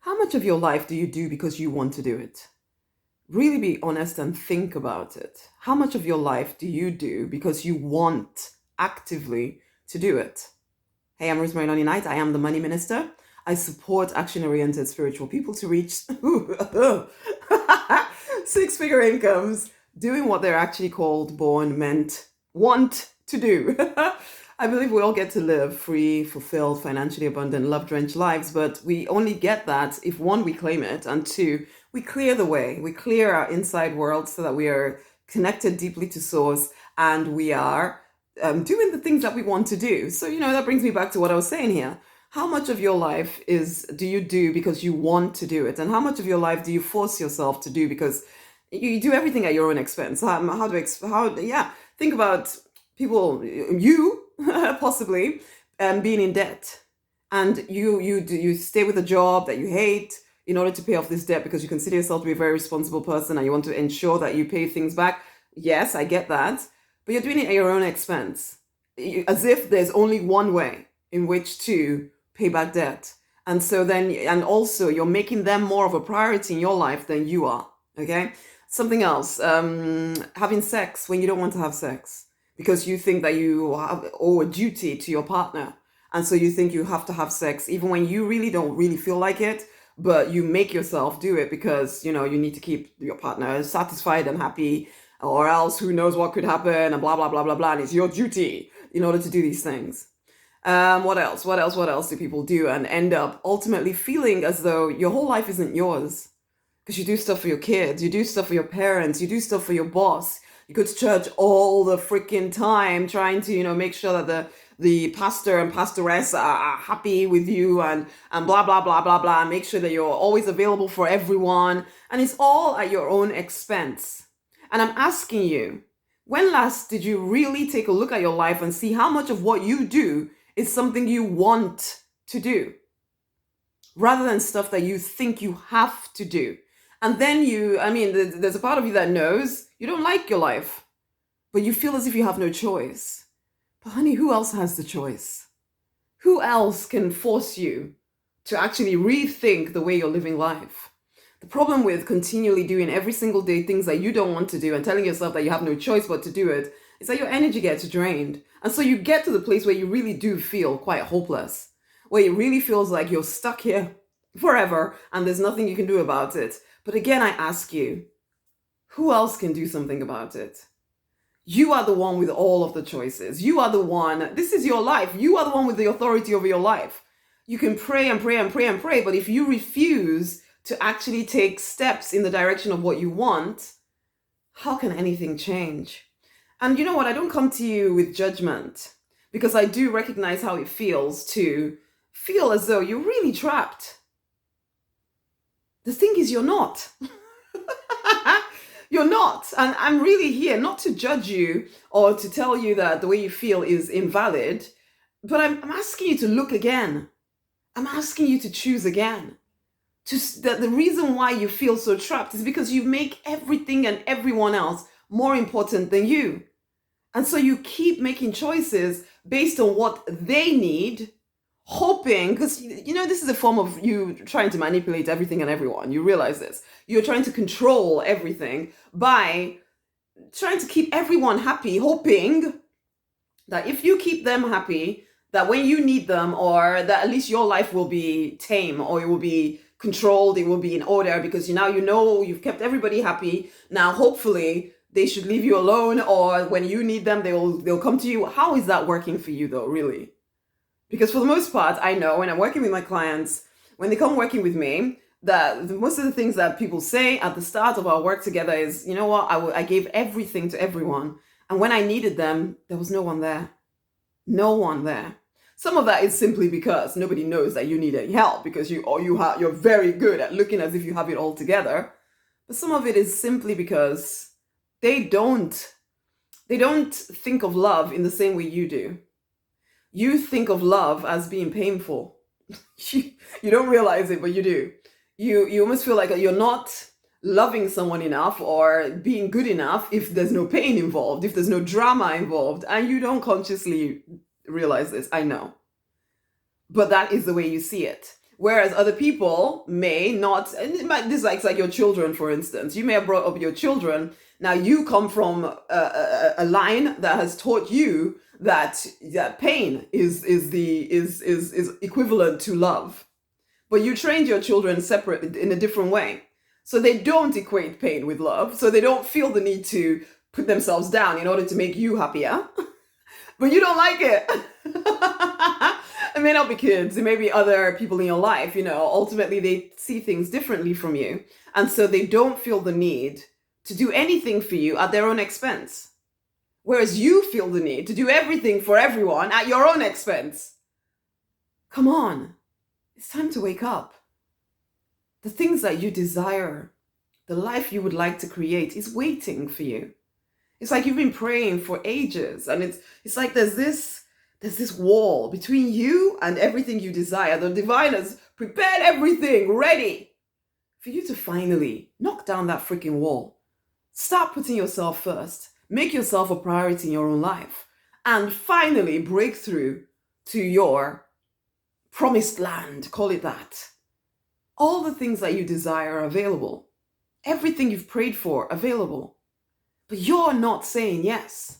How much of your life do you do because you want to do it? Really be honest and think about it. How much of your life do you do because you want actively to do it? Hey, I'm Rosemary Nonny. I am the money minister. I support action-oriented spiritual people to reach six-figure incomes, doing what they're actually called, born, meant, want to do. I believe we all get to live free, fulfilled, financially abundant, love-drenched lives, but we only get that if one, we claim it, and two, we clear the way. We clear our inside world so that we are connected deeply to source, and we are doing the things that we want to do. So, that brings me back to what I was saying here. How much of your life do you do because you want to do it? And how much of your life do you force yourself to do because you do everything at your own expense? Think about people, you possibly, being in debt. And you stay with a job that you hate in order to pay off this debt because you consider yourself to be a very responsible person and you want to ensure that you pay things back. Yes, I get that. But you're doing it at your own expense, as if there's only one way in which to pay back debt. And so then, and also you're making them more of a priority in your life than you are, okay? Something else, having sex when you don't want to have sex because you think that you owe a duty to your partner. And so you think you have to have sex even when you really don't really feel like it, but you make yourself do it because, you need to keep your partner satisfied and happy, or else who knows what could happen, and blah, blah, blah, blah, blah. And it's your duty in order to do these things. What else do people do and end up ultimately feeling as though your whole life isn't yours? Because you do stuff for your kids, you do stuff for your parents, you do stuff for your boss. You go to church all the freaking time trying to, make sure that the pastor and pastoress are happy with you and blah, blah, blah, blah, blah. Make sure that you're always available for everyone. And it's all at your own expense. And I'm asking you, when last did you really take a look at your life and see how much of what you do is something you want to do, rather than stuff that you think you have to do? And then there's a part of you that knows you don't like your life, but you feel as if you have no choice. But honey, who else has the choice? Who else can force you to actually rethink the way you're living life? The problem with continually doing every single day things that you don't want to do and telling yourself that you have no choice but to do it is that your energy gets drained. And so you get to the place where you really do feel quite hopeless, where it really feels like you're stuck here forever and there's nothing you can do about it. But again, I ask you, who else can do something about it? You are the one with all of the choices. You are the one, this is your life. You are the one with the authority over your life. You can pray and pray and pray and pray, but if you refuse to actually take steps in the direction of what you want, how can anything change? And you know what? I don't come to you with judgment because I do recognize how it feels to feel as though you're really trapped. The thing is, you're not. You're not. And I'm really here not to judge you or to tell you that the way you feel is invalid, but I'm asking you to look again. I'm asking you to choose again. That the reason why you feel so trapped is because you make everything and everyone else more important than you. And so you keep making choices based on what they need, hoping, because this is a form of you trying to manipulate everything and everyone. You realize this. You're trying to control everything by trying to keep everyone happy, hoping that if you keep them happy, that when you need them, or that at least your life will be tame, or it will be controlled, it will be in order, because you've kept everybody happy. Now, hopefully, they should leave you alone, or when you need them, they'll come to you. How is that working for you, though, really? Because for the most part, I know when I'm working with my clients, when they come working with me, that most of the things that people say at the start of our work together is, you know what, I gave everything to everyone, and when I needed them, there was no one there. No one there. Some of that is simply because nobody knows that you need any help because you're very good at looking as if you have it all together. But some of it is simply because they don't think of love in the same way you do. You think of love as being painful. You don't realize it, but you do. You almost feel like you're not loving someone enough or being good enough if there's no pain involved, if there's no drama involved, and you don't consciously realize this, I know. But that is the way you see it. Whereas other people may not, and this is like your children, for instance. You may have brought up your children. Now you come from a line that has taught you that pain is equivalent to love, but you trained your children separate in a different way, so they don't equate pain with love. So they don't feel the need to put themselves down in order to make you happier, but you don't like it. It may not be kids, it may be other people in your life, ultimately they see things differently from you. And so they don't feel the need to do anything for you at their own expense. Whereas you feel the need to do everything for everyone at your own expense. Come on, it's time to wake up. The things that you desire, the life you would like to create is waiting for you. It's like you've been praying for ages, and it's like there's this wall between you and everything you desire. The divine has prepared everything ready for you to finally knock down that freaking wall. Start putting yourself first. Make yourself a priority in your own life, and finally break through to your promised land. Call it that. All the things that you desire are available. Everything you've prayed for, available. But you're not saying yes.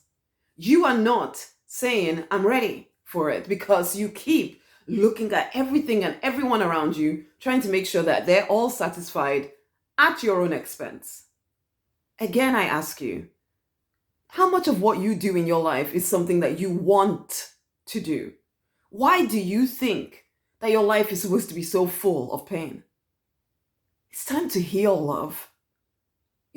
You are not saying, I'm ready for it, because you keep looking at everything and everyone around you, trying to make sure that they're all satisfied at your own expense. Again, I ask you, how much of what you do in your life is something that you want to do? Why do you think that your life is supposed to be so full of pain? It's time to heal, love.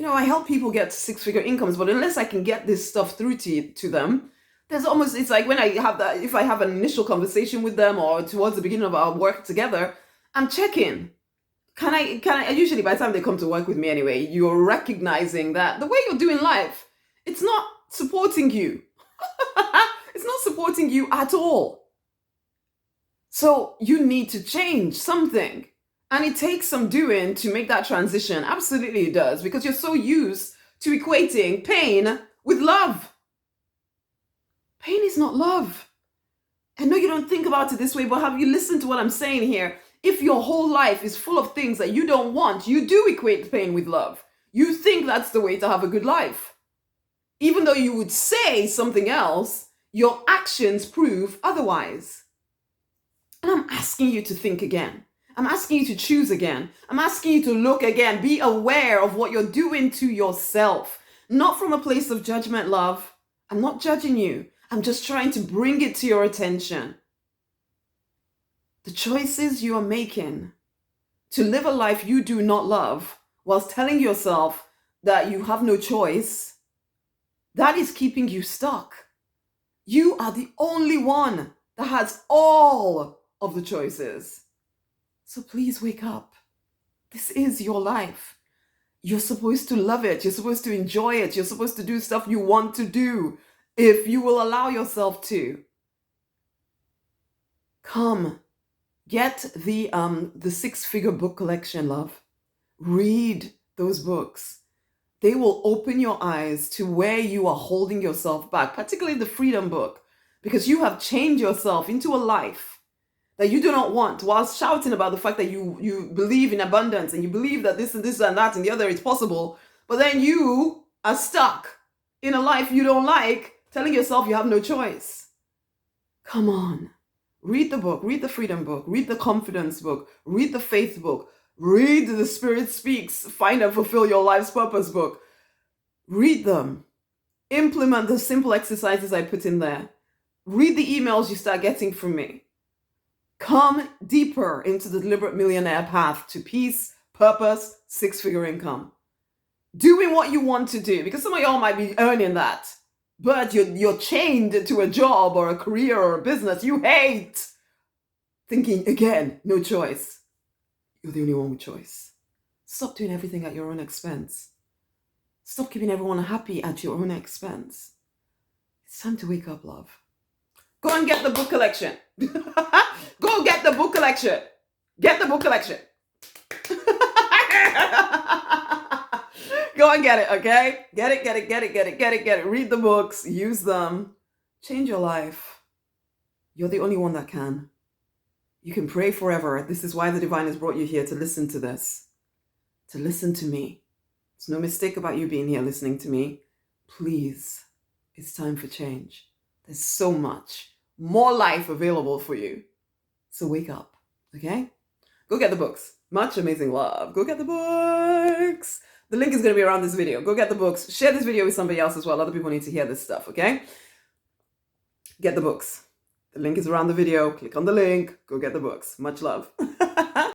I help people get six-figure incomes, but unless I can get this stuff through to them, it's like when if I have an initial conversation with them or towards the beginning of our work together, I'm checking. Can I, usually by the time they come to work with me anyway, you're recognizing that the way you're doing life, it's not supporting you. It's not supporting you at all. So you need to change something. And it takes some doing to make that transition. Absolutely it does, because you're so used to equating pain with love. Pain is not love. I know you don't think about it this way, but have you listened to what I'm saying here? If your whole life is full of things that you don't want, you do equate pain with love. You think that's the way to have a good life. Even though you would say something else, your actions prove otherwise. And I'm asking you to think again. I'm asking you to choose again. I'm asking you to look again. Be aware of what you're doing to yourself. Not from a place of judgment, love. I'm not judging you. I'm just trying to bring it to your attention. The choices you are making to live a life you do not love, whilst telling yourself that you have no choice, that is keeping you stuck. You are the only one that has all of the choices. So please wake up. This is your life. You're supposed to love it. You're supposed to enjoy it. You're supposed to do stuff you want to do if you will allow yourself to. Come, get the six-figure book collection, love. Read those books. They will open your eyes to where you are holding yourself back, particularly the freedom book, because you have chained yourself into a life that you do not want, whilst shouting about the fact that you believe in abundance and you believe that this and this and that and the other is possible, but then you are stuck in a life you don't like, telling yourself you have no choice. Come on. Read the book, read the freedom book, read the confidence book, read the faith book, read the Spirit Speaks, Find and Fulfill Your Life's Purpose book. Read them. Implement the simple exercises I put in there. Read the emails you start getting from me. Come deeper into the deliberate millionaire path to peace, purpose, six-figure income. Doing what you want to do, because some of y'all might be earning that, but you're chained to a job or a career or a business you hate. Thinking, again, no choice. You're the only one with choice. Stop doing everything at your own expense. Stop keeping everyone happy at your own expense. It's time to wake up, love. Go and get the book collection. Go get the book collection. Get the book collection. Go and get it, okay? Get it. Read the books. Use them. Change your life. You're the only one that can. You can pray forever. This is why the divine has brought you here, to listen to this, to listen to me. There's no mistake about you being here listening to me. Please, it's time for change. There's so much more life available for you. So wake up, okay? Go get the books. Much amazing love. Go get the books. The link is going to be around this video. Go get the books. Share this video with somebody else as well. Other people need to hear this stuff, okay? Get the books. The link is around the video. Click on the link. Go get the books. Much love.